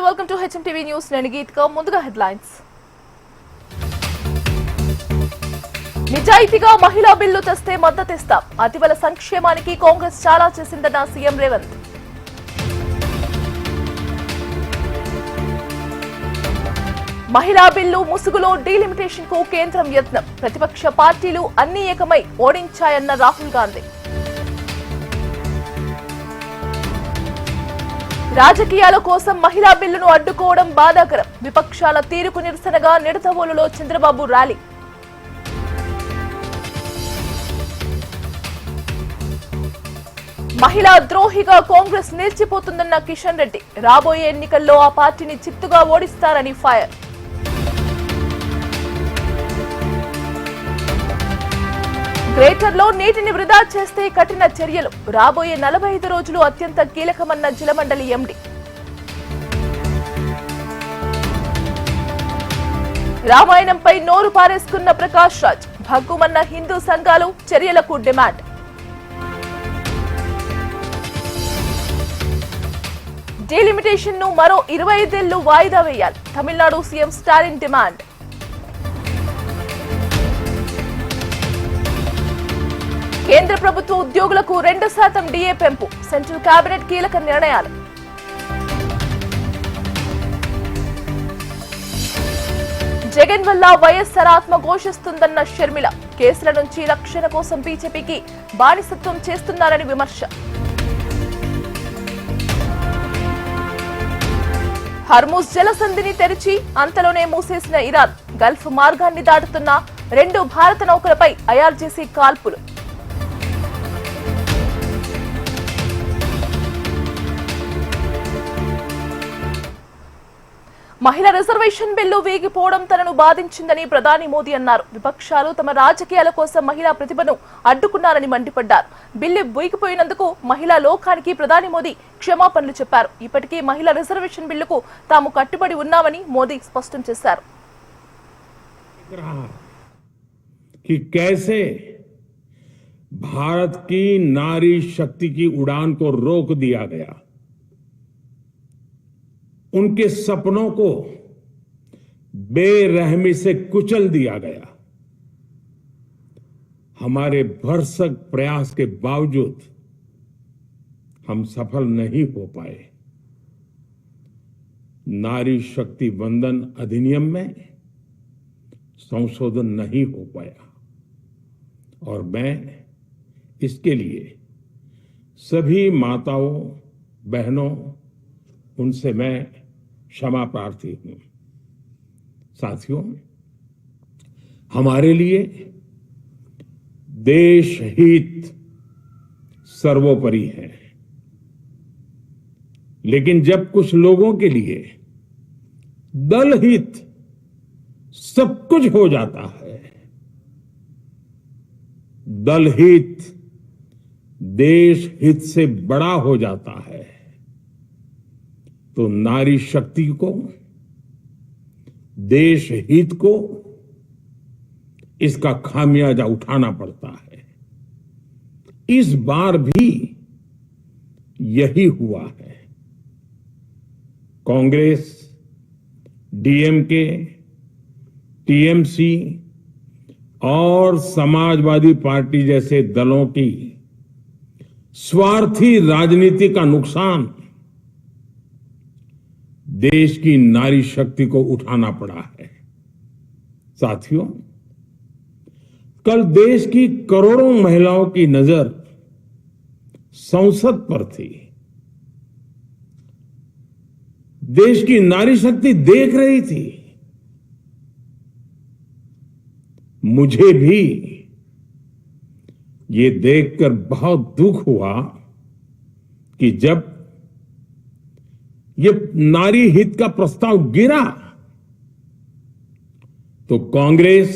నమస్తే welcome to HMTV news నేను గీతిక ముందుగా హెడ్లైన్స్ నిజాయితీగా మహిళా బిల్లు తెస్తే మద్దతిస్తాం అతివల సంక్షేమానికి కాంగ్రెస్ చాలా చేసిందన్న సీఎం రేవంత్ మహిళా బిల్లు ముసుగులో డీలిమిటేషన్ కు కేంద్రం యత్నం ప్రతిపక్ష పార్టీలు అన్ని ఏకమై ఓడించాయన్న రాహుల్ గాంధీ రాజకీయాల కోసం మహిళా బిల్లును అడ్డుకోవడం బాధాకరం విపక్షాల తీరుకు నిరసనగా నిడదవోలులో చంద్రబాబు ర్యాలీ మహిళా ద్రోహిగా కాంగ్రెస్ నిలిచిపోతుందన్న కిషన్ రెడ్డి రాబోయే ఎన్నికల్లో ఆ పార్టీని చిత్తుగా ఓడిస్తారని ఫైర్ గ్రేటర్లో నీటిని వృధా చేస్తే కఠిన చర్యలు రాబోయే 45 రోజులు అత్యంత కీలకమన్న జలమండలి ఎండీ రామాయణంపై నోరు పారేసుకున్న ప్రకాష్ రాజ్ భగ్గుమన్న హిందూ సంఘాలు చర్యలకు డిమాండ్ డీలిమిటేషన్ ను మరో 25 ఏళ్లు వాయిదా వేయాలి తమిళనాడు సీఎం స్టాలిన్ డిమాండ్ కేంద్ర ప్రభుత్వ ఉద్యోగులకు 2% డిఏ పెంపు సెంట్రల్ కేబినెట్ కీలక నిర్ణయాలు జగన్ వల్ల వైఎస్ఆర్ ఆత్మ ఘోషిస్తుందన్న షర్మిల కేసుల నుంచి రక్షణ కోసం బీజేపీకి బానిసత్వం చేస్తున్నారని విమర్శ హర్మూజ్ జలసంధిని తెరిచి అంతలోనే మూసేసిన ఇరాన్ గల్ఫ్ మార్గాన్ని దాటుతున్న 2 భారత నౌకలపై ఐఆర్జీసీ కాల్పులు మహిళా రిజర్వేషన్ బిల్లు వీగిపోవడం తనను బాధించిందని ప్రధాని మోదీ అన్నారు విపక్షాలు తమ రాజకీయాల కోసం మహిళా ప్రతిభను అడ్డుకున్నారని మండిపడ్డారు బిల్లు వీగిపోయినందుకు మహిళా లోకానికి ప్రధాని మోదీ క్షమాపణలు చెప్పారు ఇప్పటికీ మహిళా రిజర్వేషన్ బిల్లుకు తాము కట్టుబడి ఉన్నామని మోదీ స్పష్టం చేశారు कि कैसे भारत की नारी शक्ति की उड़ान को रोक दिया गया उनके सपनों को बेरहमी से कुचल दिया गया हमारे भरसक प्रयास के बावजूद हम सफल नहीं हो पाए नारी शक्ति वंदन अधिनियम में संशोधन नहीं हो पाया और मैं इसके लिए सभी माताओं बहनों उनसे मैं क्षमा प्रार्थी हूं साथियों हमारे लिए देश हित सर्वोपरि है लेकिन जब कुछ लोगों के लिए दल हित सब कुछ हो जाता है दल हित देश हित से बड़ा हो जाता है तो नारी शक्ति को देश हित को इसका खामियाजा उठाना पड़ता है इस बार भी यही हुआ है कांग्रेस डीएमके टीएमसी और समाजवादी पार्टी जैसे दलों की स्वार्थी राजनीति का नुकसान देश की नारी शक्ति को उठाना पड़ा है साथियों कल देश की करोड़ों महिलाओं की नजर संसद पर थी देश की नारी शक्ति देख रही थी मुझे भी ये देखकर बहुत दुख हुआ कि जब ये नारी हित का प्रस्ताव गिरा तो कांग्रेस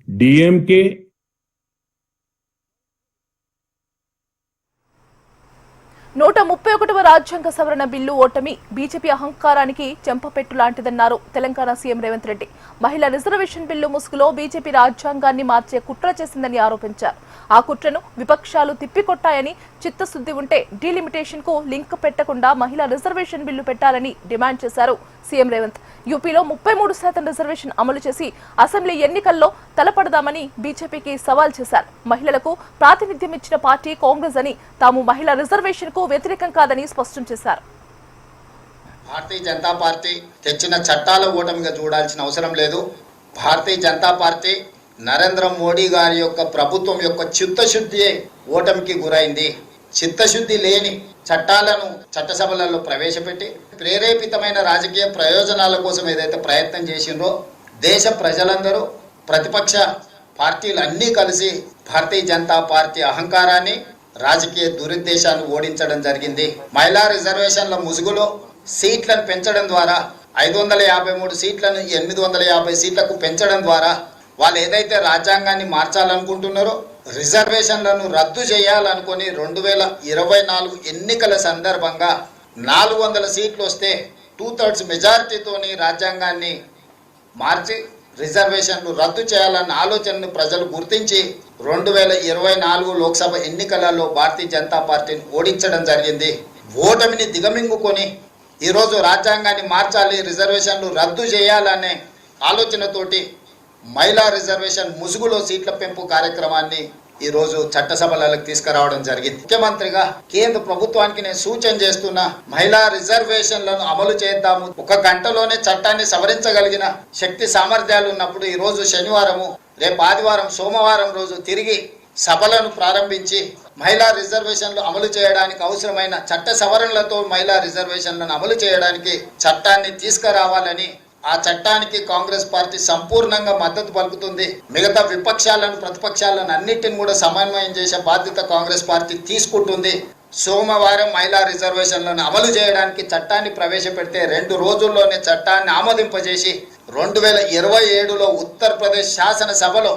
डीएमके 131వ రాజ్యాంగ సవరణ బిల్లు ఓటమి బీజేపీ అహంకారానికి చెంపపెట్టు లాంటిదన్నారు తెలంగాణ సీఎం రేవంత్ రెడ్డి. మహిళా రిజర్వేషన్ బిల్లు ముసుగులో బీజేపీ రాజ్యాంగాన్ని మార్చే కుట్ర చేసిందని ఆరోపించారు. ఆ కుట్రను విపక్షాలు తిప్పికొట్టాయని, చిత్తశుద్ది ఉంటే డీలిమిటేషన్ కు లింక్ పెట్టకుండా మహిళా రిజర్వేషన్ బిల్లు పెట్టాలని డిమాండ్ చేశారు సీఎం రేవంత్. యూపీలో 33% రిజర్వేషన్ అమలు చేసి అసెంబ్లీ ఎన్నికల్లో తలపడదామని బీజేపీకి సవాల్ చేశారు. మహిళలకు ప్రాతినిధ్యం ఇచ్చిన పార్టీ కాంగ్రెస్ అని, తాము మహిళా రిజర్వేషన్ కు వ్యతిరేకం కాదని స్పష్టం చేశారు. భారతీయ జనతా పార్టీ తెచ్చిన చట్టాల ఓటమిగా చూడాల్సిన అవసరం లేదు. భారతీయ జనతా పార్టీ నరేంద్ర మోడీ గారి యొక్క ప్రభుత్వం యొక్క చిత్తశుద్ధి ఓటమికి గురైంది. చిత్తశుద్ధి లేని చట్టాలను చట్టసభలలో ప్రవేశపెట్టి ప్రేరేపితమైన రాజకీయ ప్రయోజనాల కోసం ఏదైతే ప్రయత్నం చేసిండ్రో దేశ ప్రజలందరూ, ప్రతిపక్ష పార్టీలు అన్నీ కలిసి భారతీయ జనతా పార్టీ అహంకారాన్ని, రాజకీయ దురుద్దేశాన్ని ఓడించడం జరిగింది. మహిళా రిజర్వేషన్ల ముసుగులో సీట్లను పెంచడం ద్వారా 553 సీట్లను 850 సీట్లకు పెంచడం ద్వారా వాళ్ళు ఏదైతే రాజ్యాంగాన్ని మార్చాలనుకుంటున్నారో, రిజర్వేషన్లను రద్దు చేయాలనుకుని 2024 ఎన్నికల సందర్భంగా 400 సీట్లు వస్తే 2/3 మెజారిటీతోని రాజ్యాంగాన్ని మార్చి రిజర్వేషన్లు రద్దు చేయాలన్న ఆలోచనను ప్రజలు గుర్తించి 2024 లోక్సభ ఎన్నికలలో భారతీయ జనతా పార్టీని ఓడించడం జరిగింది. ఓటమిని దిగమింగుకొని ఈరోజు రాజ్యాంగాన్ని మార్చాలి, రిజర్వేషన్లు రద్దు చేయాలనే ఆలోచనతోటి మహిళా రిజర్వేషన్ ముసుగులో సీట్ల పెంపు కార్యక్రమాన్ని ఈరోజు చట్టసభలకు తీసుకురావడం జరిగింది. ముఖ్యమంత్రిగా కేంద్ర ప్రభుత్వానికి నేను సూచన చేస్తున్నా, మహిళా రిజర్వేషన్లను అమలు చేద్దాము. 1 గంటలోనే చట్టాన్ని సవరించగలిగిన శక్తి సామర్థ్యాలు ఉన్నప్పుడు ఈరోజు శనివారము, రేపు ఆదివారం, సోమవారం రోజు తిరిగి సభలను ప్రారంభించి మహిళా రిజర్వేషన్లు అమలు చేయడానికి అవసరమైన చట్ట సవరణలతో మహిళా రిజర్వేషన్లను అమలు చేయడానికి చట్టాన్ని తీసుకురావాలని, ఆ చట్టానికి కాంగ్రెస్ పార్టీ సంపూర్ణంగా మద్దతు పలుకుతుంది. మిగతా విపక్షాలను, ప్రతిపక్షాలను అన్నిటిని కూడా సమన్వయం చేసే బాధ్యత కాంగ్రెస్ పార్టీ తీసుకుంటుంది. సోమవారం మహిళా రిజర్వేషన్లను అమలు చేయడానికి చట్టాన్ని ప్రవేశపెడితే 2 రోజుల్లోనే చట్టాన్ని ఆమోదింపజేసి 2027లో ఉత్తరప్రదేశ్ శాసనసభలో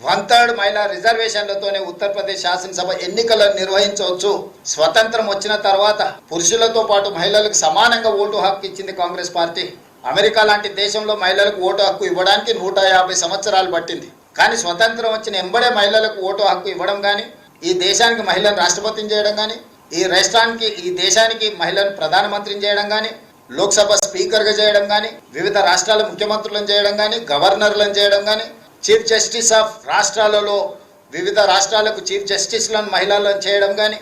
1/3 మహిళా రిజర్వేషన్లతోనే ఉత్తరప్రదేశ్ శాసనసభ ఎన్నికలను నిర్వహించవచ్చు. స్వతంత్రం వచ్చిన తర్వాత పురుషులతో పాటు మహిళలకు సమానంగా ఓటు హక్కు ఇచ్చింది కాంగ్రెస్ పార్టీ. అమెరికా లాంటి దేశంలో మహిళలకు ఓటు హక్కు ఇవ్వడానికి 150 సంవత్సరాలు పట్టింది. కానీ స్వతంత్రం వచ్చిన ఎంబడే మహిళలకు ఓటు హక్కు ఇవ్వడం కానీ, ఈ దేశానికి మహిళను రాష్ట్రపతిని చేయడం కానీ, ఈ దేశానికి మహిళను ప్రధానమంత్రిని చేయడం కానీ, లోక్సభ స్పీకర్గా చేయడం కానీ, వివిధ రాష్ట్రాల ముఖ్యమంత్రులను చేయడం కానీ, గవర్నర్లను చేయడం కానీ, చీఫ్ జస్టిస్ ఆఫ్ రాష్ట్రాలలో వివిధ రాష్ట్రాలకు చీఫ్ జస్టిస్లను మహిళలను చేయడం కానీ,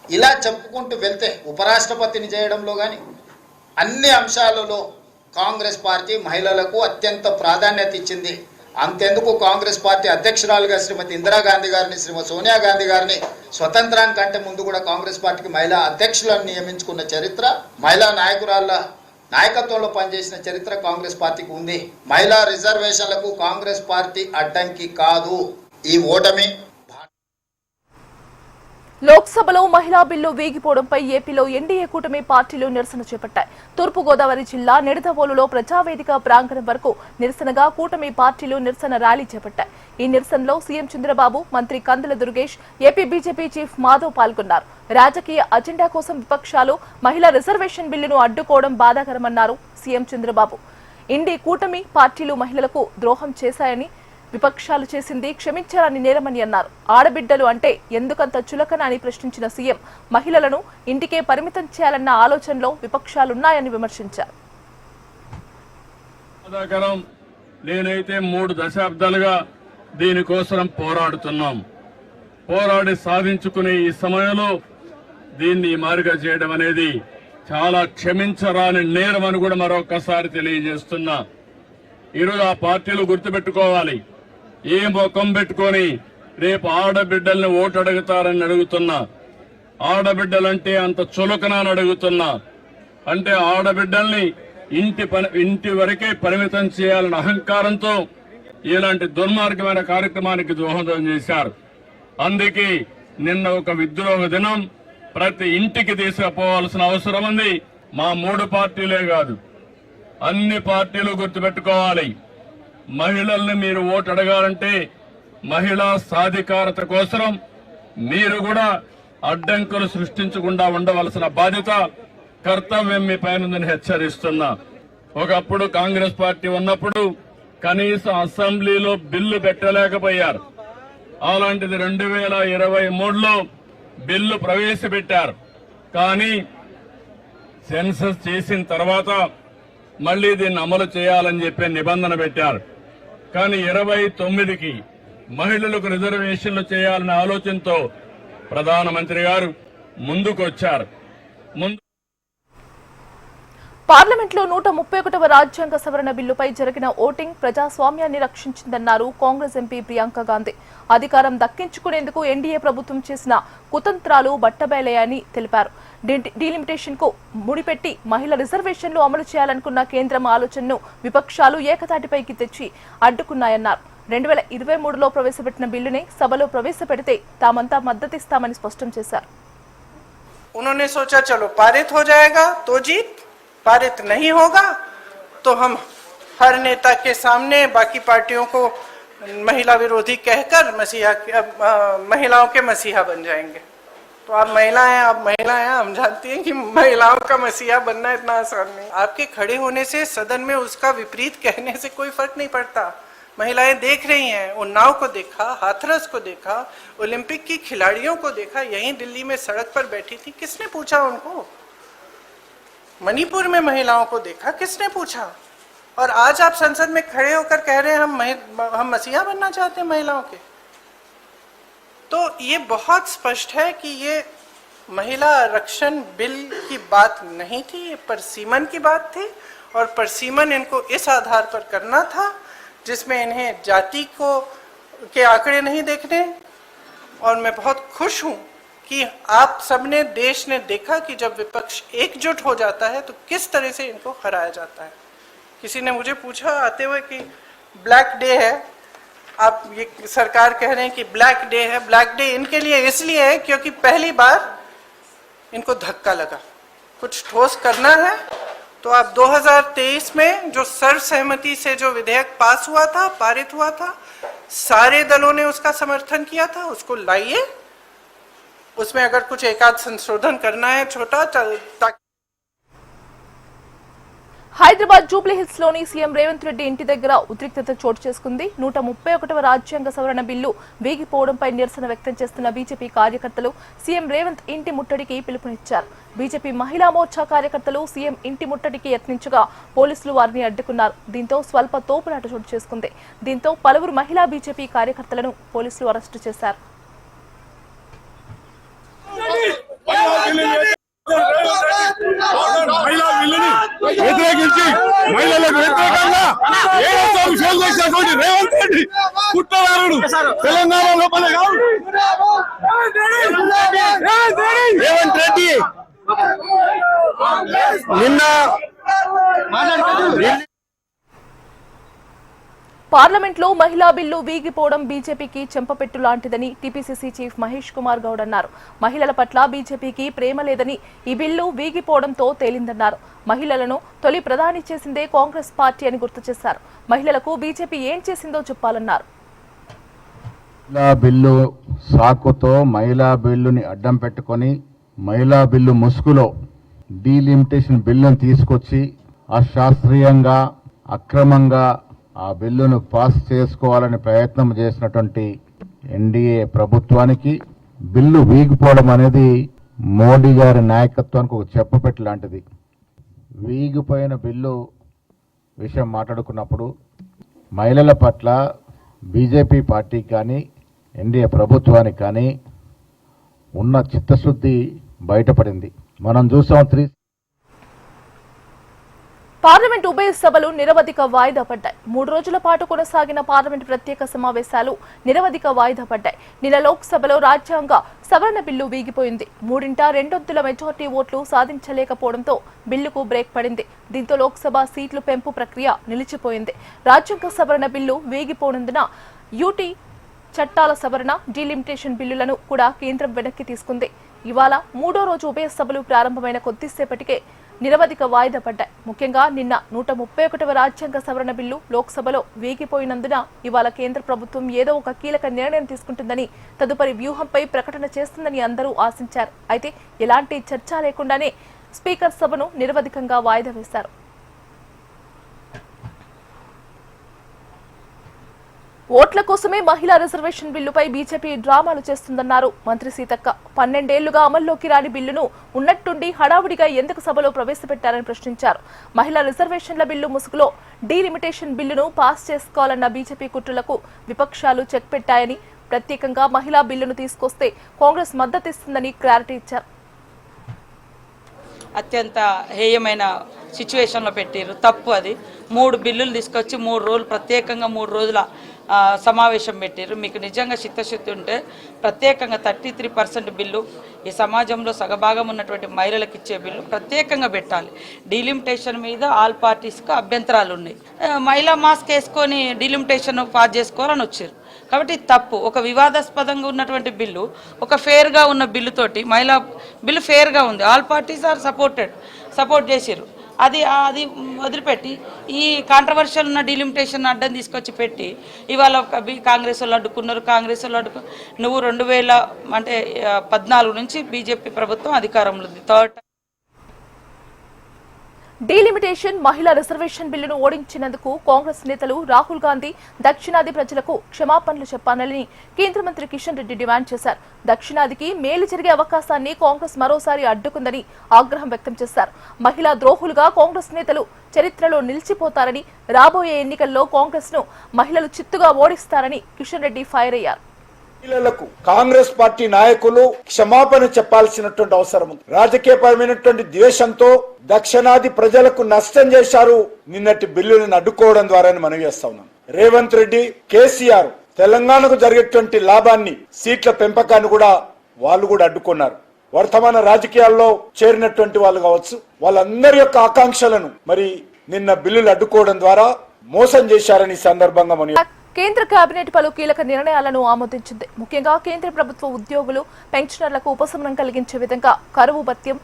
ఇలా చెప్పుకుంటూ వెళ్తే ఉపరాష్ట్రపతిని చేయడంలో కానీ అన్ని అంశాలలో కాంగ్రెస్ పార్టీ మహిళలకు అత్యంత ప్రాధాన్యత ఇచ్చింది. అంతెందుకు కాంగ్రెస్ పార్టీ అధ్యక్షురాలుగా శ్రీమతి ఇందిరాగాంధీ గారిని, శ్రీమతి సోనియా గాంధీ గారిని స్వతంత్రానికంటే ముందు కూడా కాంగ్రెస్ పార్టీకి మహిళా అధ్యక్షులను నియమించుకున్న చరిత్ర, మహిళా నాయకురాళ్ళ నాయకత్వంలో పనిచేసిన చరిత్ర కాంగ్రెస్ పార్టీకి ఉంది. మహిళా రిజర్వేషన్లకు కాంగ్రెస్ పార్టీ అడ్డంకి కాదు. ఈ ఓటమి లోక్సభలో మహిళా బిల్లు వేగిపోవడంపై ఏపీలో ఎన్డీఏ కూటమి పార్టీలు నిరసన చేపట్టాయి. తూర్పుగోదావరి జిల్లా నిడదవోలులో ప్రజావేదిక ప్రాంగణం వరకు నిరసనగా కూటమి పార్టీలు నిరసన ర్యాలీ చేపట్టాయి. ఈ నిరసనలో సీఎం చంద్రబాబు, మంత్రి Kandula Durgesh, AP BJP chief Madhav పాల్గొన్నారు. రాజకీయ అజెండా కోసం విపక్షాలు మహిళా రిజర్వేషన్ బిల్లును అడ్డుకోవడం బాధాకరమన్నారు సీఎం చంద్రబాబు. ఇండి కూటమి పార్టీలు మహిళలకు ద్రోహం చేశాయని, విపక్షాలు చేసింది క్షమించాలని నేరమని అన్నారు. ఆడబిడ్డలు అంటే ఎందుకంత చులకన అని ప్రశ్నించిన సీఎం, మహిళలను ఇంటికే పరిమితం చేయాలన్న ఆలోచనలో విపక్షాలున్నాయని విమర్శించారు. నేనైతే 3 దశాబ్దాలుగా దీనికోసం పోరాడి సాధించుకునే ఈ సమయంలో దీన్ని మారుగా చేయడం అనేది చాలా క్షమించరాని నేరం అని కూడా మరొకసారి తెలియజేస్తున్నా. ఈరోజు ఆ పార్టీలు గుర్తుపెట్టుకోవాలి, ఏ ముఖం పెట్టుకొని రేపు ఆడబిడ్డల్ని ఓటు అడుగుతారని అడుగుతున్నా. ఆడబిడ్డలంటే అంత చులకనని అడుగుతున్నా. అంటే ఆడబిడ్డల్ని ఇంటి వరకే పరిమితం చేయాలన్న అహంకారంతో ఇలాంటి దుర్మార్గమైన కార్యక్రమానికి దోహదం చేశారు. అందుకే నిన్న ఒక విద్రోహ దినం ప్రతి ఇంటికి తీసుకుపోవాల్సిన అవసరం ఉంది. మా 3 పార్టీలే కాదు, అన్ని పార్టీలు గుర్తుపెట్టుకోవాలి. మహిళల్ని మీరు ఓటు అడగాలంటే మహిళా సాధికారత కోసం మీరు కూడా అడ్డంకులు సృష్టించకుండా ఉండవలసిన బాధ్యత కర్తవ్యం మీ పైన ఉందని హెచ్చరిస్తున్నా. ఒకప్పుడు కాంగ్రెస్ పార్టీ ఉన్నప్పుడు కనీసం అసెంబ్లీలో బిల్లు పెట్టలేకపోయారు. అలాంటిది 2023లో బిల్లు ప్రవేశపెట్టారు. కానీ సెన్సస్ చేసిన తర్వాత మళ్లీ దీన్ని అమలు చేయాలని చెప్పి నిబంధన పెట్టారు. కానీ 29కి మహిళలకు రిజర్వేషన్లు చేయాలనే ఆలోచనతో ప్రధానమంత్రి గారు ముందుకొచ్చారు. పార్లమెంట్లో 131వ రాజ్యాంగ సవరణ బిల్లుపై జరిగిన ఓటింగ్ ప్రజాస్వామ్యాన్ని రక్షించిందన్నారు కాంగ్రెస్ ఎంపీ ప్రియాంక గాంధీ. అధికారం దక్కించుకునేందుకు ఎన్డీఏ ప్రభుత్వం చేసిన కుతంత్రాలు బట్టబయలయ్యాయని తెలిపారు. డీలిమిటేషన్ కు ముడిపెట్టి మహిళా రిజర్వేషన్లు అమలు చేయాలనుకున్న కేంద్రం ఆలోచనను విపక్షాలు ఏకతాటిపైకి తెచ్చి అడ్డుకున్నాయన్నారు. 2023లో ప్రవేశపెట్టిన బిల్లునే సభలో ప్రవేశపెడితే తామంతా మద్దతిస్తామని స్పష్టం చేశారు. उन्होंने सोचा चलो पारित हो जाएगा तो जीत, पारित नहीं होगा तो हम हर नेता के सामने बाकी पार्टियों को महिला विरोधी कहकर महिलाओं के मसीहा बन जाएंगे. तो आप महिलाएं हम जानती हैं कि महिलाओं का मसीहा बनना इतना आसान नहीं. आपके खड़े होने से सदन में उसका विपरीत कहने से कोई फर्क नहीं पड़ता. महिलाएं देख रही हैं. उन्नाव को देखा, हाथरस को देखा, ओलंपिक की खिलाड़ियों को देखा. यहीं दिल्ली में सड़क पर बैठी थी, किसने पूछा उनको? मणिपुर में महिलाओं को देखा, किसने पूछा? और आज आप संसद में खड़े होकर कह रहे हैं हम मसीहा बनना चाहते हैं महिलाओं के. तो ये बहुत स्पष्ट है कि ये महिला आरक्षण बिल की बात नहीं थी, ये परसीमन की बात थी. और परसीमन इनको इस आधार पर करना था जिसमें इन्हें जाति के आंकड़े नहीं देखने. और मैं बहुत खुश हूं कि आप सबने, देश ने देखा कि जब विपक्ष एकजुट हो जाता है तो किस तरह से इनको हराया जाता है. किसी ने मुझे पूछा आते हुए कि ब्लैक डे है, आप ये सरकार कह रहे हैं कि ब्लैक डे है. ब्लैक डे इनके लिए इसलिए है क्योंकि पहली बार इनको धक्का लगा. कुछ ठोस करना है तो आप 2023 में जो सर्वसहमति से जो विधेयक पास हुआ था, पारित हुआ था, सारे दलों ने उसका समर्थन किया था, उसको लाइए. उसमें अगर कुछ एकाध संशोधन करना है छोटा, ताकि హైదరాబాద్ జూబ్లీహిల్స్ లోని సీఎం రేవంత్ రెడ్డి ఇంటి దగ్గర ఉద్రిక్తత చోటు చేసుకుంది. 131వ రాజ్యాంగ సవరణ బిల్లు వేగిపోవడంపై నిరసన వ్యక్తం చేస్తున్న బీజేపీ కార్యకర్తలు సీఎం రేవంత్ ఇంటి ముట్టడికి పిలుపునిచ్చారు. బీజేపీ మహిళా మోర్చా కార్యకర్తలు సీఎం ఇంటి ముట్టడికి యత్నించగా పోలీసులు వారిని అడ్డుకున్నారు. దీంతో స్వల్ప తోపులాట చోటు చేసుకుంది. దీంతో పలువురు మహిళా బీజేపీ కార్యకర్తలను పోలీసులు అరెస్టు చేశారు. వ్యతిరేకించి మహిళలకు వ్యతిరేకంగా విషయాలు చేసినటువంటి రేవంత్ రెడ్డి కుట్రదారుడు తెలంగాణ లోపల కాదు. రేవంత్ రెడ్డి నిన్న పార్లమెంట్లో మహిళా బిల్లు వీగిపోవడం బీజేపీకి చెంపపెట్టు లాంటిదని టీపీసీసీ చీఫ్ మహేష్ కుమార్ గౌడ్ అన్నారు. మహిళల పట్ల బీజేపీకి ప్రేమ లేదని ఈ బిల్లు వీగిపోవడంతో తేలిందన్నారు. మహిళలను తొలి ప్రధాని చేసిందే కాంగ్రెస్ పార్టీ అని గుర్తు చేశారు. మహిళలకు బీజేపీ ఏం చేసిందో చెప్పాలన్నారు. మహిళా బిల్లు సాకుతో మహిళా బిల్లుని అడ్డం పెట్టుకొని మహిళా బిల్లు ముసుగులో డీలిమిటేషన్ బిల్లును తీసుకొచ్చి అశాస్త్రీయంగా అక్రమంగా ఆ బిల్లును పాస్ చేసుకోవాలని ప్రయత్నం చేసినటువంటి ఎన్డీఏ ప్రభుత్వానికి బిల్లు వీగిపోవడం అనేది మోడీ గారి నాయకత్వానికి ఒక చెప్పపెట్టు లాంటిది. వీగిపోయిన బిల్లు విషయం మాట్లాడుకున్నప్పుడు మహిళల పట్ల బీజేపీ పార్టీకి కానీ ఎన్డీఏ ప్రభుత్వానికి కానీ ఉన్న చిత్తశుద్ధి బయటపడింది. మనం చూసాం పార్లమెంట్ ఉభయ సభలు నిరవధిక వాయిదా పడ్డాయి. 3 రోజుల పాటు కొనసాగిన పార్లమెంట్ ప్రత్యేక సమావేశాలు నిరవధిక వాయిదా పడ్డాయి. నిన్న లోక్సభలో రాజ్యాంగ సవరణ బిల్లు వీగిపోయింది. 3/2 మెజార్టీ ఓట్లు సాధించలేకపోవడంతో బిల్లుకు బ్రేక్ పడింది. దీంతో లోక్సభ సీట్లు పెంపు ప్రక్రియ నిలిచిపోయింది. రాజ్యాంగ సవరణ బిల్లు వీగిపోనందున యూటీ చట్టాల సవరణ, డీలిమిటేషన్ బిల్లులను కూడా కేంద్రం వెనక్కి తీసుకుంది. ఇవాళ 3వ రోజు ఉభయ సభలు ప్రారంభమైన కొద్దిసేపటికే నిరవధిక వాయిదా పడ్డాయి. ముఖ్యంగా నిన్న 131వ రాజ్యాంగ సవరణ బిల్లు లోక్సభలో వేగిపోయినందున ఇవాళ కేంద్ర ప్రభుత్వం ఏదో ఒక కీలక నిర్ణయం తీసుకుంటుందని, తదుపరి వ్యూహంపై ప్రకటన చేస్తుందని అందరూ ఆశించారు. అయితే ఎలాంటి చర్చ లేకుండానే స్పీకర్ సభను నిరవధికంగా వాయిదా వేశారు. ఓట్ల కోసమే మహిళా రిజర్వేషన్ బిల్లుపై బీజేపీ డ్రామాలు చేస్తుందన్నారు మంత్రి సీతక్క. 12 ఏళ్లుగా అమల్లోకి రాని బిల్లును ఉన్నట్టుండి హడావుడిగా ఎందుకు సభలో ప్రవేశపెట్టారని ప్రశ్నించారు. మహిళా రిజర్వేషన్ల బిల్లు ముసుగులో డీలిమిటేషన్ బిల్లును పాస్ చేసుకోవాలన్న బీజేపీ కుట్రలకు విపక్షాలు చెక్ పెట్టాయని, ప్రత్యేకంగా మహిళా బిల్లును తీసుకొస్తే కాంగ్రెస్ మద్దతిస్తుందని క్లారిటీ ఇచ్చారు. అత్యంత హేయమైన సిచ్యువేషన్లో పెట్టారు. తప్పు అది. 3 బిల్లులు తీసుకొచ్చి 3 రోజులు ప్రత్యేకంగా 3 రోజుల సమావేశం పెట్టారు. మీకు నిజంగా చిత్తశుద్ధి ఉంటే ప్రత్యేకంగా 33% బిల్లు ఈ సమాజంలో సగభాగం ఉన్నటువంటి మహిళలకు ఇచ్చే బిల్లు ప్రత్యేకంగా పెట్టాలి. డీలిమిటేషన్ మీద ఆల్ పార్టీస్కు అభ్యంతరాలు ఉన్నాయి. మహిళా మాస్క్ వేసుకొని డీలిమిటేషన్ పాస్ చేసుకోవాలని వచ్చారు. కాబట్టి తప్పు. ఒక వివాదాస్పదంగా ఉన్నటువంటి బిల్లు ఒక ఫేర్గా ఉన్న బిల్లుతోటి మహిళా బిల్లు ఫేర్గా ఉంది. ఆల్ పార్టీస్ ఆర్ సపోర్ట్ చేశారు. అది వదిలిపెట్టి ఈ కాంట్రవర్షియల్ ఉన్న డీలిమిటేషన్ అడ్డం తీసుకొచ్చి పెట్టి ఇవాళ కాంగ్రెస్ వాళ్ళు అడ్డుకున్నారు. నువ్వు 2014 నుంచి బీజేపీ ప్రభుత్వం అధికారంలో ఉంది. డీలిమిటేషన్ మహిళా రిజర్వేషన్ బిల్లును ఓడించినందుకు కాంగ్రెస్ నేతలు రాహుల్ గాంధీ దక్షిణాది ప్రజలకు క్షమాపణలు చెప్పాలని కేంద్ర మంత్రి కిషన్ రెడ్డి డిమాండ్ చేశారు. దక్షిణాదికి మేలు జరిగే అవకాశాన్ని కాంగ్రెస్ మరోసారి అడ్డుకుందని ఆగ్రహం వ్యక్తం చేశారు. మహిళా ద్రోహులుగా కాంగ్రెస్ నేతలు చరిత్రలో నిలిచిపోతారని, రాబోయే ఎన్నికల్లో కాంగ్రెస్ ను మహిళలు చిత్తుగా ఓడిస్తారని కిషన్ రెడ్డి ఫైర్ అయ్యారు. మహిళలకు కాంగ్రెస్ పార్టీ నాయకులు క్షమాపణ చెప్పాల్సినటువంటి అవసరం ఉంది. రాజకీయపరమైనటువంటి ద్వేషంతో దక్షిణాది ప్రజలకు నష్టం చేశారు నిన్నటి బిల్లులను అడ్డుకోవడం ద్వారా మనం చేస్తా ఉన్నాం. రేవంత్ రెడ్డి, కేసీఆర్ తెలంగాణకు జరిగేటువంటి లాభాన్ని, సీట్ల పెంపకాన్ని వాళ్ళు కూడా అడ్డుకున్నారు. వర్తమాన రాజకీయాల్లో చేరినటువంటి వాళ్ళు కావచ్చు, వాళ్ళందరి యొక్క ఆకాంక్షలను మరి నిన్న బిల్లులు అడ్డుకోవడం ద్వారా మోసం చేశారని సందర్భంగా మనం కేంద్ర కేబినెట్ పలు కీలక నిర్ణయాలను ఆమోదించింది. ముఖ్యంగా కేంద్ర ప్రభుత్వ ఉద్యోగులు, పెన్షనర్లకు ఉపశమనం కలిగించే విధంగా కరువు భత్యం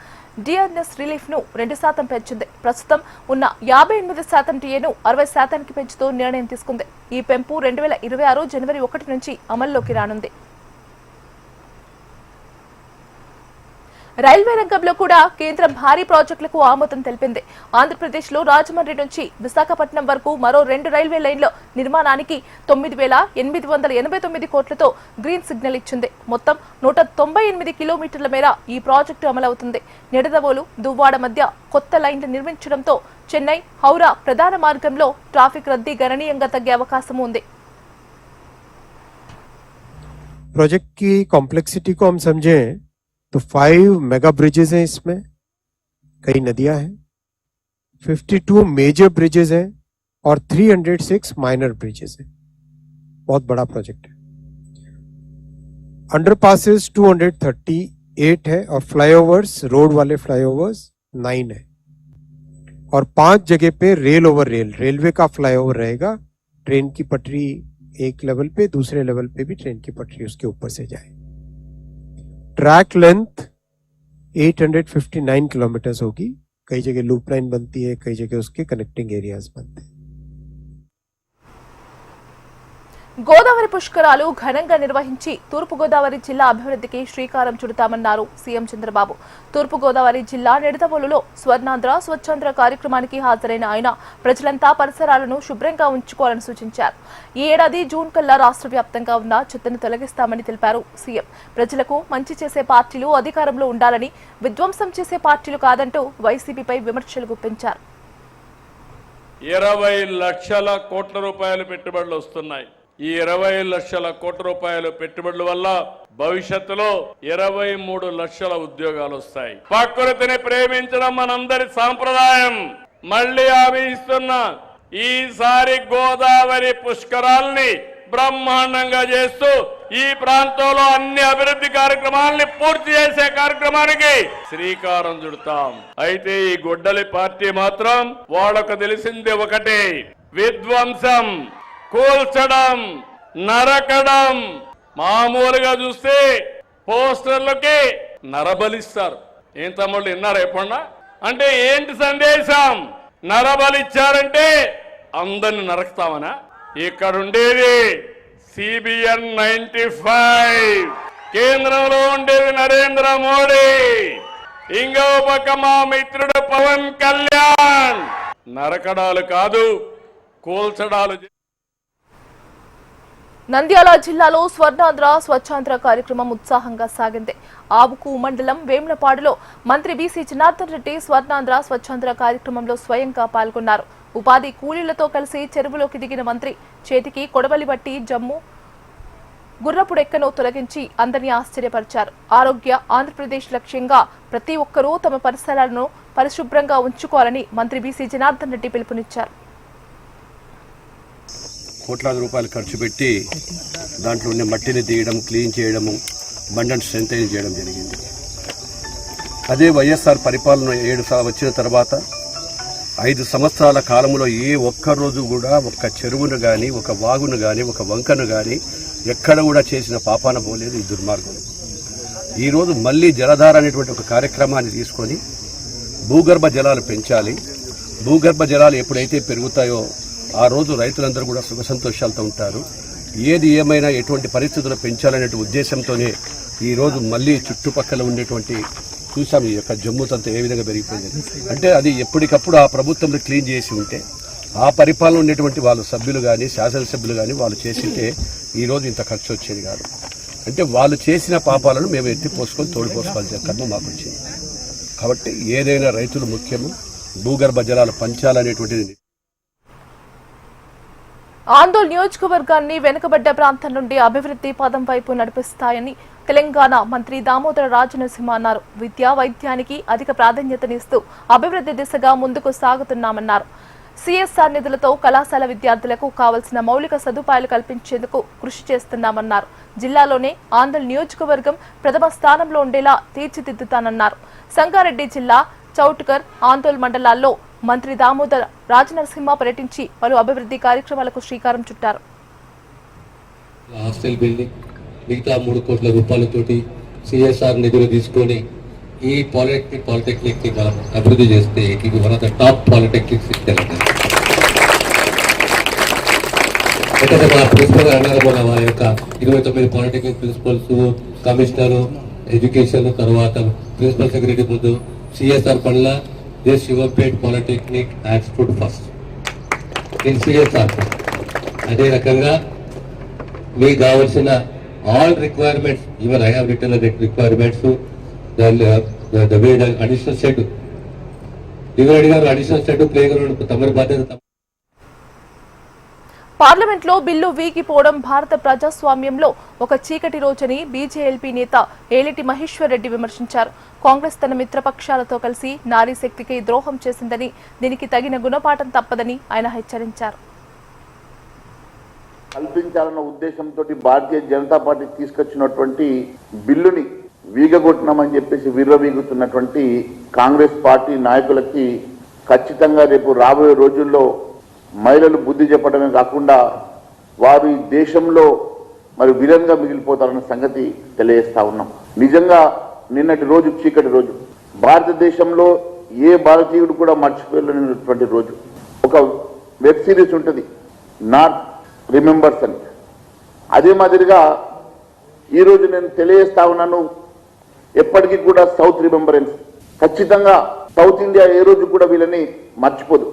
డిఆర్ఎస్ రిలీఫ్ ను 2% పెంచింది. ప్రస్తుతం ఉన్న 58% టీఏను 60%కి పెంచుతూ నిర్ణయం తీసుకుంది. ఈ పెంపు 2026 జనవరి 1 నుంచి అమల్లోకి రానుంది. రైల్వే రంగంలో కూడా కేంద్రం భారీ ప్రాజెక్టులకు ఆమోదం తెలిపింది. ఆంధ్రప్రదేశ్లో రాజమండ్రి నుంచి విశాఖపట్నం వరకు మరో 2 రైల్వే లైన్ల నిర్మాణానికి 9,889 కోట్లతో గ్రీన్ సిగ్నల్ ఇచ్చింది. మొత్తం 198 కిలోమీటర్ల మేర ఈ ప్రాజెక్టు అమలవుతుంది. నిడదవోలు, దువ్వాడ మధ్య కొత్త లైన్లు నిర్మించడంతో చెన్నై, హౌరా ప్రధాన మార్గంలో ట్రాఫిక్ రద్దీ గణనీయంగా తగ్గే అవకాశం ఉంది. प्रोजेक्ट की कॉम्प्लेक्सिटी को हम समझें तो 5 मेगा ब्रिजेस हैं, इसमें कई नदियां हैं, 52 मेजर ब्रिजेस हैं और 306 माइनर ब्रिजेस हैं. बहुत बड़ा प्रोजेक्ट है. अंडरपासेस 238 है और फ्लाईओवर्स, रोड वाले फ्लाईओवर्स 9 है और 5 जगह पे रेल ओवर रेलवे का फ्लाईओवर रहेगा. ट्रेन की पटरी एक लेवल पे, दूसरे लेवल पे भी ट्रेन की पटरी उसके ऊपर से जाए. ट्रैक लेंथ 859 किलोमीटर होगी. कई जगह लूप लाइन बनती है, कई जगह उसके कनेक्टिंग एरियाज बनते हैं. గోదావరి పుష్కరాలు ఘనంగా నిర్వహించి తూర్పుగోదావరి జిల్లా అభివృద్ధికి శ్రీకారం చుడతామన్నారు సీఎం చంద్రబాబు. తూర్పుగోదావరి జిల్లా నిడదవోలులో స్వర్ణాంధ్ర స్వచ్ఛాంధ్ర కార్యక్రమానికి హాజరైన ఆయన ప్రజలంతా పరిసరాలను శుభ్రంగా ఉంచుకోవాలని సూచించారు. ఈ ఏడాది జూన్ కల్లా రాష్ట్ర వ్యాప్తంగా ఉన్న చెత్తను తొలగిస్తామని తెలిపారు సీఎం. ప్రజలకు మంచి చేసే పార్టీలు అధికారంలో ఉండాలని, విధ్వంసం చేసే పార్టీలు కాదంటూ వైసీపీపై విమర్శలు గుప్పించారు. 20 లక్షల కోట్ల రూపాయలు పెట్టుబడులు వస్తున్నాయి. ఈ 20 లక్షల కోట్ల రూపాయల పెట్టుబడుల వల్ల భవిష్యత్తులో 23 లక్షల ఉద్యోగాలు వస్తాయి. ప్రకృతిని ప్రేమించడం మనందరి సాంప్రదాయం. మళ్ళీ ఆవిస్తున్న ఈసారి గోదావరి పుష్కరాల్ని బ్రహ్మాండంగా చేస్తూ ఈ ప్రాంతంలో అన్ని అభివృద్ధి కార్యక్రమాలని పూర్తి చేసే కార్యక్రమానికి శ్రీకారం చుడతాం. అయితే ఈ గొడ్డలి పార్టీ మాత్రం వాళ్ళకు తెలిసింది ఒకటే, విధ్వంసం, కూల్చడం, నరకడం. మామూలుగా చూస్తే పోస్టర్లకి నరబలిస్తారు. ఏం తమ్ముళ్ళు విన్నారా ఎప్పుడన్నా? అంటే ఏంటి సందేశం? నరబలిచ్చారంటే అందరిని నరకుతామనా? ఇక్కడ ఉండేది CBN 95, కేంద్రంలో ఉండేది నరేంద్ర మోడీ. ఇంకో పక్క మా మిత్రుడు పవన్ కళ్యాణ్ నరకడాలు కాదు కూల్చడాలు. నంద్యాల జిల్లాలో స్వర్ణాంధ్ర స్వచ్ఛాంధ్ర కార్యక్రమం ఉత్సాహంగా సాగింది. ఆవుకు మండలం వేములపాడులో మంత్రి బీసీ జనార్దన్ రెడ్డి స్వర్ణాంధ్ర స్వచ్ఛాంధ్ర కార్యక్రమంలో స్వయంగా పాల్గొన్నారు. ఉపాధి కూలీలతో కలిసి చెరువులోకి దిగిన మంత్రి చేతికి కొడవలి బట్టి జమ్ము గుర్రపుడెక్కను తొలగించి అందరినీ ఆశ్చర్యపరిచారు. ఆరోగ్య ఆంధ్రప్రదేశ్ లక్ష్యంగా ప్రతి ఒక్కరూ తమ పరిసరాలను పరిశుభ్రంగా ఉంచుకోవాలని మంత్రి బీసీ జనార్దన్ రెడ్డి పిలుపునిచ్చారు. కోట్లాది రూపాయలు ఖర్చు పెట్టి దాంట్లో ఉండే మట్టిని తీయడం, క్లీన్ చేయడము, బండను స్ట్రెంథైన్ చేయడం జరిగింది. అదే వైఎస్ఆర్ పరిపాలన 7 వచ్చిన తర్వాత 5 సంవత్సరాల కాలంలో ఏ ఒక్క రోజు కూడా ఒక్క చెరువును కానీ, ఒక వాగును కానీ, ఒక వంకను కానీ ఎక్కడ కూడా చేసిన పాపాన పోలేదు ఈ దుర్మార్గం. ఈరోజు మళ్ళీ జలధార అనేటువంటి ఒక కార్యక్రమాన్ని తీసుకొని భూగర్భ జలాలు పెంచాలి. భూగర్భ జలాలు ఎప్పుడైతే పెరుగుతాయో ఆ రోజు రైతులందరూ కూడా సుఖ సంతోషాలతో ఉంటారు. ఏది ఏమైనా ఎటువంటి పరిస్థితులు పెంచాలనే ఉద్దేశంతోనే ఈరోజు మళ్ళీ చుట్టుపక్కల ఉండేటువంటి చూసాం ఈ యొక్క జమ్ముతంతా ఏ విధంగా పెరిగిపోయింది. అంటే అది ఎప్పటికప్పుడు ఆ ప్రభుత్వంలో క్లీన్ చేసి ఉంటే, ఆ పరిపాలన ఉండేటువంటి వాళ్ళు సభ్యులు కానీ, శాసనసభ్యులు కానీ వాళ్ళు చేసింటే ఈరోజు ఇంత ఖర్చు వచ్చేది కాదు. అంటే వాళ్ళు చేసిన పాపాలను మేము ఎత్తి పోసుకొని తోడిపోసుకోవాల్సిన కర్మ మాకు వచ్చింది. కాబట్టి ఏదైనా రైతులు ముఖ్యము, భూగర్భ జలాలు పంచాలనేటువంటిది. ఆందోళన నియోజకవర్గాన్ని వెనుకబడ్డ ప్రాంతం నుండి అభివృద్ధి పదం వైపు నడిపిస్తాయని తెలంగాణ మంత్రి దామోదర రాజనరసింహ అన్నారు. విద్యా వైద్యానికి అధిక ప్రాధాన్యతనిస్తూ అభివృద్ధి దిశగా ముందుకు సాగుతున్నామన్నారు. సిఎస్ఆర్ నిధులతో కళాశాల విద్యార్థులకు కావలసిన మౌలిక సదుపాయాలు కల్పించేందుకు కృషి చేస్తున్నామన్నారు. జిల్లాలోనే ఆందోళన నియోజకవర్గం ప్రథమ స్థానంలో ఉండేలా తీర్చిదిద్దుతానన్నారు. సంగారెడ్డి జిల్లా చౌటుకర్, ఆందోళన మండలాల్లో మంత్రి దామోదర రాజనరసింహ పర్యటించి పలు అభివృద్ధి కార్యక్రమాలకు శ్రీకారం చుట్టారు. హాస్టల్ బిల్డింగ్ మిగతా 3 కోట్ల రూపాయలతోటి సిఎస్ఆర్ నిధులు తీసుకొని ఈ పాలిటెక్నిక్ ని మనం అభివృద్ధి చేస్తే ఇది one of the top polytechnics in Telangana. అయితే మా ప్రిన్సిపల్ అన్నారు మన వారి యొక్క 29 పాలిటెక్నిక్ ప్రిన్సిపల్స్, కమిషనర్ ఎడ్యుకేషన్, తర్వాత ప్రిన్సిపల్ సెక్రటరీ ముందు సిఎస్ఆర్ పనుల Shivampet polytechnic has stood first in CSR. అదే రకంగా మీకు కావాల్సిన all requirements, even I have return requirements, the way the additional set, divide గారు అడిషనల్ సెట్ ప్లే గ్రౌండ్ తమరి బాధ్యత. పార్లమెంట్లో బిల్లు వీగిపోవడం భారత ప్రజాస్వామ్యంలో ఒక చీకటి రోజని బీజేఎల్పీ నేత ఏలిటి మహేశ్వర్ రెడ్డి విమర్శించారు. కాంగ్రెస్ తన మిత్రపక్షాలతో కలిసి నారీ శక్తికి ద్రోహం చేసిందని, దీనికి తగిన గుణపాఠం తప్పదని ఆయన హెచ్చరించారు. కల్పించాలన్న ఉద్దేశంతో భారతీయ జనతా పార్టీ తీసుకొచ్చినటువంటి బిల్లుని వీగగొట్టినామని చెప్పేసి విర్రవీగుతున్నటువంటి కాంగ్రెస్ పార్టీ నాయకులకి ఖచ్చితంగా రేపు రాబోయే రోజుల్లో మహిళలు బుద్ధి చెప్పడమే కాకుండా వారు ఈ దేశంలో మరి విలన్గా మిగిలిపోతారన్న సంగతి తెలియజేస్తా ఉన్నాం. నిజంగా నిన్నటి రోజు చీకటి రోజు, భారతదేశంలో ఏ భారతీయుడు కూడా మర్చిపోలేనటువంటి రోజు. ఒక వెబ్ సిరీస్ ఉంటుంది నాట్ రిమెంబర్స్ అని, అదే మాదిరిగా ఈరోజు నేను తెలియజేస్తా ఉన్నాను, ఎప్పటికీ కూడా సౌత్ రిమెంబరెన్స్. ఖచ్చితంగా సౌత్ ఇండియా ఏ రోజు కూడా వీళ్ళని మర్చిపోదు.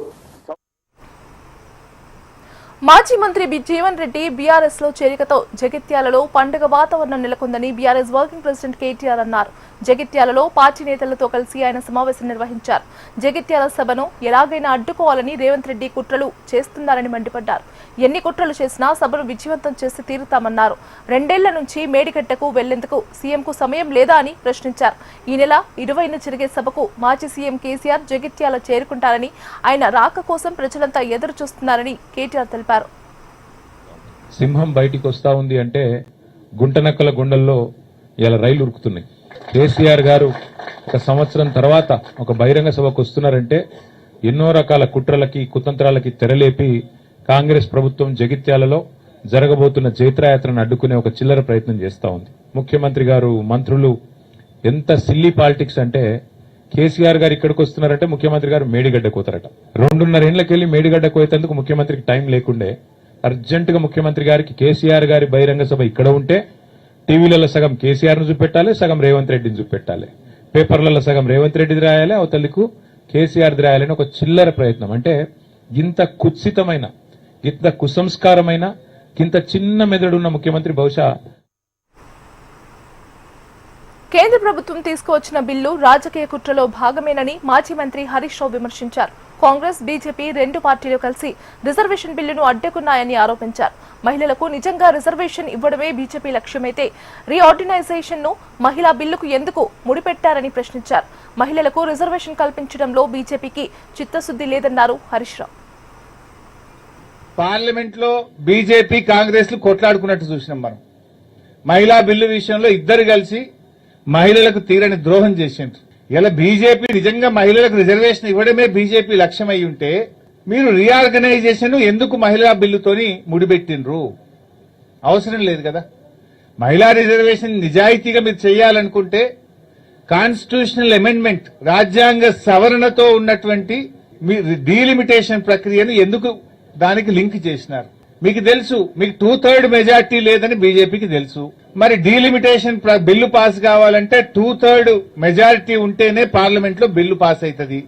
మాజీ మంత్రి జీవన్ రెడ్డి బీఆర్ఎస్ లో చేరికతో జగిత్యాలలో పండుగ వాతావరణం నెలకొందని బీఆర్ఎస్ వర్కింగ్ ప్రెసిడెంట్ కేటీఆర్ అన్నారు. జగిత్యాలలో పార్టీ నేతలతో కలిసి ఆయన సమావేశం నిర్వహించారు. జగిత్యాల సభను ఎలాగైనా అడ్డుకోవాలని రేవంత్ రెడ్డి కుట్రలు చేస్తున్నారని మండిపడ్డారు. ఎన్ని కుట్రలు చేసినా సభను విజయవంతం చేసి తీరుతామన్నారు. 2 ఏళ్ల నుంచి మేడిగడ్డకు వెళ్లేందుకు సీఎంకు సమయం లేదా అని ప్రశ్నించారు. ఈ నెల 20న జరిగే సభకు మాజీ సీఎం కేసీఆర్ జగిత్యాల చేరుకుంటారని, ఆయన రాక కోసం ప్రజలంతా ఎదురు చూస్తున్నారని కేటీఆర్ తెలిపారు. సింహం బయటికి వస్తా ఉంది అంటే గుంటనక్కల గుండెల్లో ఇలా రైలు ఉరుకుతున్నాయి. కేసీఆర్ గారు 1 సంవత్సరం తర్వాత ఒక బహిరంగ సభకు వస్తున్నారంటే ఎన్నో రకాల కుట్రలకి కుతంత్రాలకి తెరలేపి కాంగ్రెస్ ప్రభుత్వం జగిత్యాలలో జరగబోతున్న జైత్రయాత్రను అడ్డుకునే ఒక చిల్లర ప్రయత్నం చేస్తా ఉంది. ముఖ్యమంత్రి గారు, మంత్రులు ఎంత సిల్లీ పాలిటిక్స్ అంటే కేసీఆర్ గారు ఇక్కడికి వస్తున్నారంటే ముఖ్యమంత్రి గారు మేడిగడ్డకు పోతారట. 2.5 ఏళ్లకెళ్లి మేడిగడ్డకు పోయేందుకు ముఖ్యమంత్రికి టైం లేకుండే అర్జెంటుగా ముఖ్యమంత్రి గారికి కేసీఆర్ గారి బహిరంగ సభ ఇక్కడ ఉంటే టీవీలలో సగం కేసీఆర్ ను చూపెట్టాలి, సగం రేవంత్ రెడ్డిని చూపెట్టాలి. పేపర్లలో సగం రేవంత్ రెడ్డిది రాయాలి, అవతలికు కేసీఆర్ది రాయాలని ఒక చిల్లర ప్రయత్నం. అంటే ఇంత కుత్సితమైన, ఇంత కుసంస్కారమైన, ఇంత చిన్న మెదడున్న ముఖ్యమంత్రి బహుశా. కేంద్ర ప్రభుత్వం తీసుకువచ్చిన బిల్లు రాజకీయ కుట్రలో భాగమేనని మాజీ మంత్రి హరీష్ రావు విమర్శించారు. కాంగ్రెస్, బీజేపీ రెండు పార్టీలు కలిసి రిజర్వేషన్ బిల్లును అడ్డుకున్నాయని ఆరోపించారు. మహిళలకు నిజంగా రిజర్వేషన్ ఇవ్వడమే బీజేపీ లక్ష్యమైతే రీఆర్గనైజేషన్ ను మహిళా బిల్లుకు ఎందుకు ముడిపెట్టారని ప్రశ్నించారు. మహిళలకు రిజర్వేషన్ కల్పించడంలో బీజేపీకి చిత్తశుద్ధి లేదన్నారు హరీష్ రావు. పార్లమెంట్ లో బీజేపీ కాంగ్రెస్ కొట్లాడుకున్నట్టు చూసినాం మనం. మహిళా బిల్లు విషయంలో ఇద్దరు కలిసి మహిళలకు తీరని ద్రోహం చేసిండ్రు. ఇలా బీజేపీ నిజంగా మహిళలకు రిజర్వేషన్ ఇవ్వడమే బీజేపీ లక్ష్యం అయి ఉంటే మీరు రీఆర్గనైజేషన్ ఎందుకు మహిళా బిల్లుతోని ముడిపెట్టిండ్రు? అవసరం లేదు కదా. మహిళా రిజర్వేషన్ నిజాయితీగా మీరు చేయాలనుకుంటే కాన్స్టిట్యూషనల్ అమెండ్మెంట్, రాజ్యాంగ సవరణతో ఉన్నటువంటి డీలిమిటేషన్ ప్రక్రియను ఎందుకు దానికి లింక్ చేసినారు? మీకు తెలుసు, మీకు 2/3 మెజార్టీ లేదని బీజేపీకి తెలుసు. మరి డీలిమిటేషన్ బిల్లు పాస్ కావాలంటే 2/3 మెజారిటీ ఉంటేనే పార్లమెంట్ లో బిల్లు పాస్ అవుతుంది.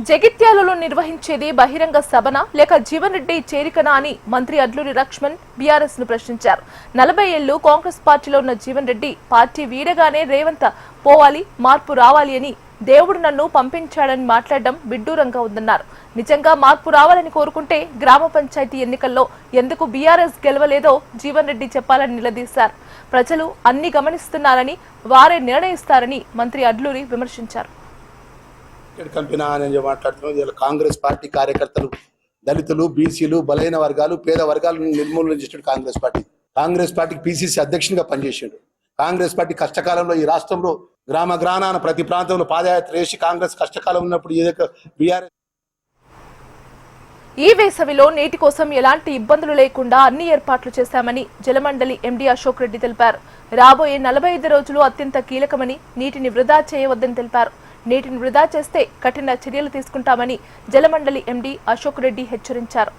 జగిత్యాలలో నిర్వహించేది బహిరంగ సభన లేక జీవన్ రెడ్డి చేరికనా అని మంత్రి అడ్లూరి లక్ష్మణ్ బీఆర్ఎస్ ను ప్రశ్నించారు. 40 ఏళ్లు కాంగ్రెస్ పార్టీలో ఉన్న జీవన్ రెడ్డి పార్టీ వీడగానే రేవంత్ పోవాలి, మార్పు రావాలి అని దేవుడు నన్ను పంపించాడని మాట్లాడడం విడ్డూరంగా ఉందన్నారు. నిజంగా మార్పు రావాలని కోరుకుంటే గ్రామ పంచాయతీ ఎన్నికల్లో ఎందుకు బీఆర్ఎస్ గెలవలేదో జీవన్ రెడ్డి చెప్పాలని నిలదీశారు. ప్రజలు అన్ని గమనిస్తున్నారని, వారే నిర్ణయిస్తారని మంత్రి అడ్లూరి విమర్శించారు. కాంగ్రెస్ పార్టీ కార్యకర్తలు, దళితులు, బీసీలు, బలహీన వర్గాలు, పేద వర్గాలను నిర్మూలన చేసాడు కాంగ్రెస్ పార్టీ. కాంగ్రెస్ పార్టీకి పీసీసీ అధ్యక్షునిగా పనిచేసాడు. కాంగ్రెస్ పార్టీ కష్టకాలంలో ఈ రాష్ట్రంలో గ్రామ గ్రామాన ప్రతి ప్రాంతంలో పాదయాత్ర చేసి కాంగ్రెస్ కష్టకాలం ఉన్నప్పుడు బీఆర్ఎస్. ఈ వేసవిలో నీటి కోసం ఎలాంటి ఇబ్బందులు లేకుండా అన్ని ఏర్పాట్లు చేశామని జలమండలి ఎండీ అశోక్ రెడ్డి తెలిపారు. రాబోయే 45 రోజులు అత్యంత కీలకమని, నీటిని వృధా చేయవద్దని తెలిపారు. నీటిని వృధా చేస్తే కఠిన చర్యలు తీసుకుంటామని జలమండలి ఎండీ అశోక్ రెడ్డి హెచ్చరించారు.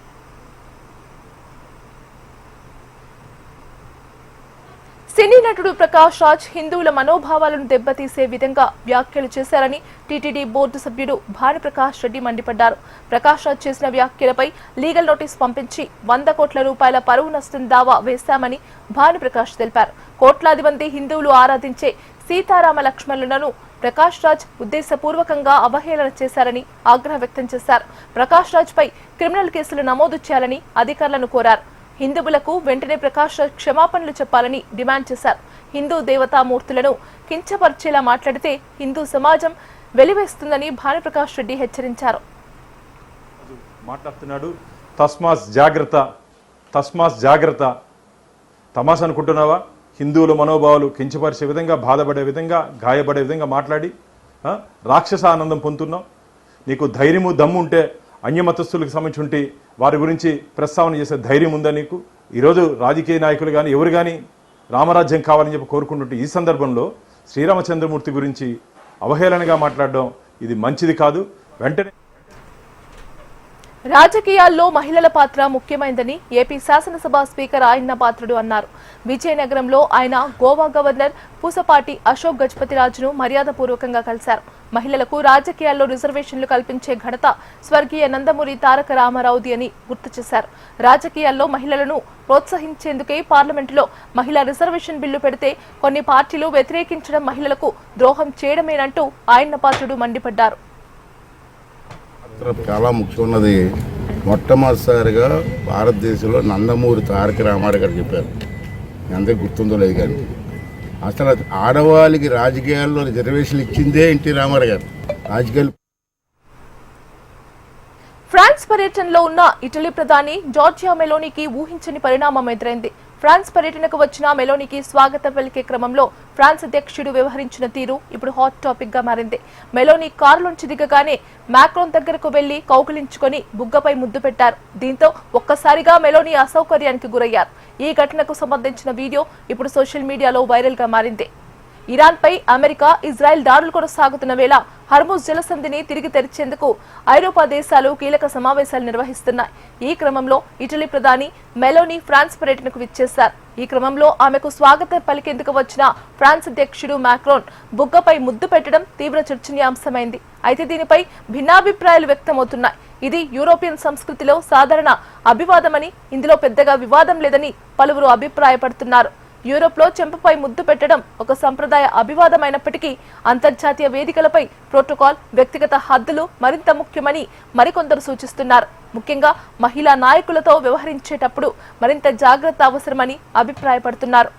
సినీ నటుడు ప్రకాష్ రాజ్ హిందువుల మనోభావాలను దెబ్బతీసే విధంగా వ్యాఖ్యలు చేశారని టీటీడీ బోర్డు సభ్యుడు భానుప్రకాష్ రెడ్డి మండిపడ్డారు. ప్రకాష్ రాజ్ చేసిన వ్యాఖ్యలపై లీగల్ నోటీస్ పంపించి 100 కోట్ల రూపాయల పరువు నష్టం దావా వేశామని భానుప్రకాష్ తెలిపారు. కోట్లాది మంది హిందువులు ఆరాధించే సీతారామ లక్ష్మణులను ప్రకాష్ రాజ్ ఉద్దేశపూర్వకంగా అవహేళన చేశారని ఆగ్రహం వ్యక్తం చేశారు. ప్రకాష్ రాజ్ పై క్రిమినల్ కేసులు నమోదు చేయాలని అధికారులను కోరారు. హిందువులకు వెంటనే ప్రకాష్ రాజ్ క్షమాపణలు చెప్పాలని డిమాండ్ చేశారు. హిందూ దేవతామూర్తులను కించపరిచేలా మాట్లాడితే హిందూ సమాజం వెలివేస్తుందని భానుప్రకాష్ రెడ్డి హెచ్చరించారు. మాట్లాడుతున్నాడు, తస్మాస్ జాగ్రత్త. తమాషా అనుకుంటున్నావా? హిందువుల మనోభావాలు కించపరిచే విధంగా, బాధపడే విధంగా, గాయపడే విధంగా మాట్లాడి రాక్షస ఆనందం పొందుతున్నావు. నీకు ధైర్యము, దమ్ము ఉంటే అన్యమతస్థులకు సంబంధించి వారి గురించి ప్రస్తావన చేసే ధైర్యం ఉందా నీకు? ఈరోజు రాజకీయ నాయకులు కానీ ఎవరు కానీ రామరాజ్యం కావాలని చెప్పి కోరుకుంటుంటే ఈ సందర్భంలో శ్రీరామచంద్రమూర్తి గురించి అవహేళనగా మాట్లాడడం ఇది మంచిది కాదు. వెంటనే రాజకీయాల్లో మహిళల పాత్ర ముఖ్యమైనదని ఏపీ శాసనసభ స్పీకర్ ఆయన్న పాత్రుడు అన్నారు. విజయనగరంలో ఆయన గోవా గవర్నర్ పూసపాటి అశోక్ గజపతిరాజును మర్యాదపూర్వకంగా కలిశారు. మహిళలకు రాజకీయాల్లో రిజర్వేషన్లు కల్పించే ఘనత స్వర్గీయ నందమూరి తారక రామారావుది అని గుర్తు చేశారు. రాజకీయాల్లో మహిళలను ప్రోత్సహించేందుకే పార్లమెంటులో మహిళా రిజర్వేషన్ బిల్లు పెడితే కొన్ని పార్టీలు వ్యతిరేకించడం మహిళలకు ద్రోహం చేయడమేనంటూ ఆయన్న పాత్రుడు మండిపడ్డారు. చాలా ముఖ్యమైనది. మొట్టమొదటిసారిగా భారతదేశంలో నందమూరి తారక రామారావు గారు చెప్పారు, అందరికి గుర్తుందో లేదు కానీ, అసలు ఆడవాళ్ళకి రాజకీయాల్లో రిజర్వేషన్లు ఇచ్చిందే ఎన్టీ రామారావు గారు. రాజకీయాలు. ఫ్రాన్స్ పర్యటనలో ఉన్న ఇటలీ ప్రధాని జార్జియా మెలోనీకి ఊహించని పరిణామం ఎదురైంది. ఫ్రాన్స్ పర్యటనకు వచ్చిన మెలోనీకి స్వాగతం పలికే క్రమంలో ఫ్రాన్స్ అధ్యక్షుడు వ్యవహరించిన తీరు ఇప్పుడు హాట్ టాపిక్ గా మారింది. మెలోనీ కారులోంచి దిగగానే మాక్రోన్ దగ్గరకు వెళ్లి కౌగిలించుకొని బుగ్గపై ముద్దు పెట్టారు. దీంతో ఒక్కసారిగా మెలోనీ అసౌకర్యానికి గురయ్యారు. ఈ ఘటనకు సంబంధించిన వీడియో ఇప్పుడు సోషల్ మీడియాలో వైరల్ గా మారింది. ఇరాన్ పై అమెరికా, ఇజ్రాయెల్ దాడులు కొనసాగుతున్న వేళ హర్ముజ్ జలసంధిని తిరిగి తెరిచేందుకు ఐరోపా దేశాలు కీలక సమావేశాలు నిర్వహిస్తున్నాయి. ఈ క్రమంలో ఇటలీ ప్రధాని మెలోనీ ఫ్రాన్స్ పర్యటనకు విచ్చేశారు. ఈ క్రమంలో ఆమెకు స్వాగతం పలికేందుకు వచ్చిన ఫ్రాన్స్ అధ్యక్షుడు మాక్రోన్ బుగ్గపై ముద్దు పెట్టడం తీవ్ర చర్చనీయాంశమైంది. అయితే దీనిపై భిన్నాభిప్రాయాలు వ్యక్తమవుతున్నాయి. ఇది యూరోపియన్ సంస్కృతిలో సాధారణ అభివాదమని, ఇందులో పెద్దగా వివాదం లేదని పలువురు అభిప్రాయపడుతున్నారు. యూరోప్లో చెంపపై ముద్దు పెట్టడం ఒక సంప్రదాయ అభివాదమైనప్పటికీ అంతర్జాతీయ వేదికలపై ప్రోటోకాల్, వ్యక్తిగత హద్దులు మరింత ముఖ్యమని మరికొందరు సూచిస్తున్నారు. ముఖ్యంగా మహిళా నాయకులతో వ్యవహరించేటప్పుడు మరింత జాగ్రత్త అవసరమని అభిప్రాయపడుతున్నారు.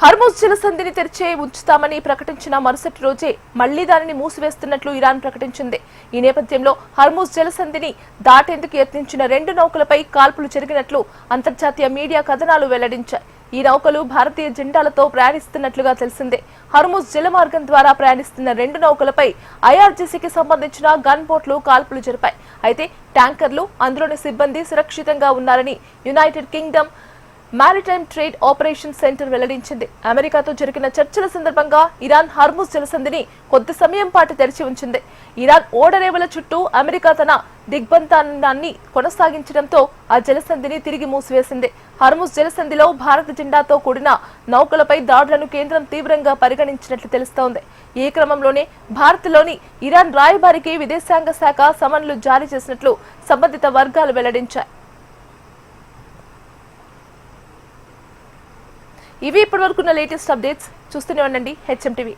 హర్ముజ్ జలసంధిని తెరిచే ఉంచుతామని ప్రకటించిన మరుసటి రోజే మళ్లీ దానిని మూసివేస్తున్నట్లు ఇరాన్ ప్రకటించింది. ఈ నేపథ్యంలో హర్ముజ్ జలసంధిని దాటేందుకు యత్నించిన 2 నౌకలపై కాల్పులు జరిగినట్లు అంతర్జాతీయ మీడియా కథనాలు వెల్లడించాయి. ఈ నౌకలు భారతీయ జెండాలతో ప్రయాణిస్తున్నట్లుగా తెలిసిందే. హర్ముజ్ జలమార్గం ద్వారా ప్రయాణిస్తున్న 2 నౌకలపై ఐఆర్జీసీకి సంబంధించిన గన్ బోట్లు కాల్పులు జరిపాయి. అయితే ట్యాంకర్లు, అందులోని సిబ్బంది సురక్షితంగా ఉన్నారని United Kingdom maritime trade operation centre వెల్లడించింది. అమెరికాతో జరిగిన చర్చల సందర్భంగా ఇరాన్ హర్ముజ్ జలసంధిని కొద్ది సమయం పాటు తెరిచి ఉంచింది. ఇరాన్ ఓడరేవుల చుట్టూ అమెరికా తన దిగ్బంధనాన్ని కొనసాగించడంతో ఆ జలసంధిని తిరిగి మూసివేసింది. హర్ముజ్ జలసంధిలో భారత జెండాతో కూడిన నౌకలపై దాడులను కేంద్రం తీవ్రంగా పరిగణించినట్లు తెలుస్తోంది. ఈ క్రమంలోనే భారత్లోని ఇరాన్ రాయబారికి విదేశాంగ శాఖ సమన్లు జారీ చేసినట్లు సంబంధిత వర్గాలు వెల్లడించాయి. ఇవి ఇప్పటివరకున్న లేటెస్ట్ అప్డేట్స్. చూస్తూనే ఉండండి HM TV.